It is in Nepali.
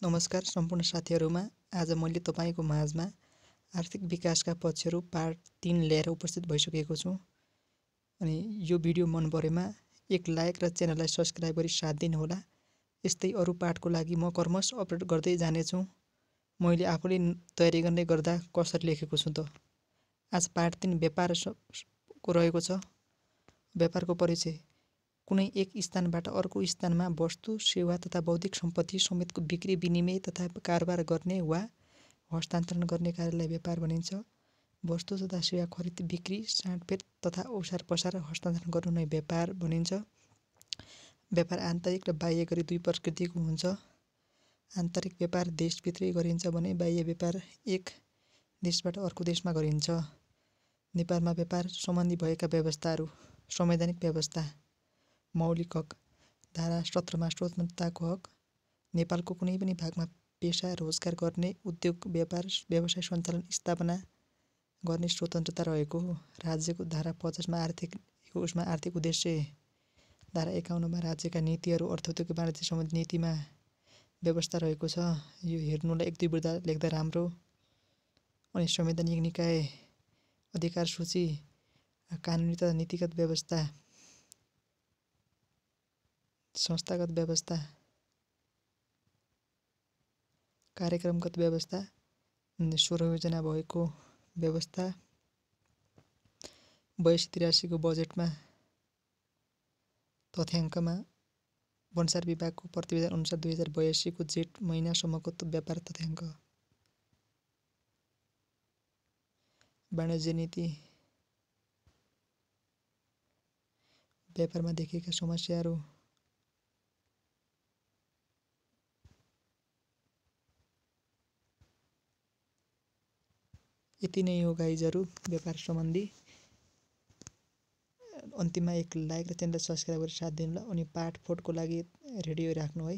नमस्कार सम्पूर्ण साथीहरुमा आज मैले तपाईको माझमा आर्थिक विकासका पक्षहरु पार्ट 3 लिएर उपस्थित भइसकेको छु। अनि यो भिडियो मन परेमा एक लाइक र च्यानललाई सब्स्क्राइब गरी साथ दिनु होला। यस्तै अरु पार्टको लागि म कर्मश अपलोड गर्दै जाने छु। मैले आफूले तयारी गर्ने गर्दा कसरी लेखेको छु त। आज पार्ट 3 व्यापार को रहेको छ। व्यापारको परिचय कुनै एक स्थानबाट अर्को स्थानमा वस्तु, सेवा तथा बौद्धिक सम्पत्ति समेतको बिक्री विनिमय तथा कारोबार गर्ने वा हस्तान्तरण गर्ने कार्यलाई व्यापार भनिन्छ। वस्तु तथा सेवा खरिद बिक्री, साँडफेद तथा ओसार पसार हस्तान्तरण गर्नु नै व्यापार भनिन्छ। व्यापार आन्तरिक र बाह्य गरी दुई प्रकृतिको हुन्छ। आन्तरिक व्यापार देशभित्रै गरिन्छ भने बाह्य व्यापार एक देशबाट अर्को देशमा गरिन्छ। नेपालमा व्यापार सम्बन्धी भएका व्यवस्थाहरू संवैधानिक व्यवस्था मौलिक हक धारा 17 मा स्वतन्त्रताको हक नेपालको कुनै पनि भागमा पेशा रोजगार गर्ने उद्योग व्यापार व्यवसाय सञ्चालन स्थापना गर्ने स्वतन्त्रता रहेको हो। राज्यको धारा 50 मा आर्थिक उद्देश्य धारा 51 मा राज्यका नीतिहरू अर्थोद्योग वाणिज्य सम्बन्धी नीतिमा व्यवस्था रहेको छ। यो हेर्नुलाई एक दुई बुँदा लेख्दा राम्रो। अनि संवैधानिक निकाय अधिकार सूची कानुनी तथा नीतिगत व्यवस्था संस्थागत व्यवस्था कार्यक्रमगत व्यवस्था 16 योजना भएको व्यवस्था 82-83 को बजेटमा तथ्याङ्कमा वनसार विभागको प्रतिवेदन अनुसार 2082 को जेठ महिनासम्मको व्यापार तथ्याङ्क वाणिज्य नीति व्यापारमा देखिएका समस्याहरू यति नै हो गाइजहरु व्यापार सम्बन्धी। अन्तिममा एक लाइक र च्यानललाई सब्स्क्राइब गरी साथ दिनु होला। अनि पार्ट 4 को लागि रेडी राख्नु है।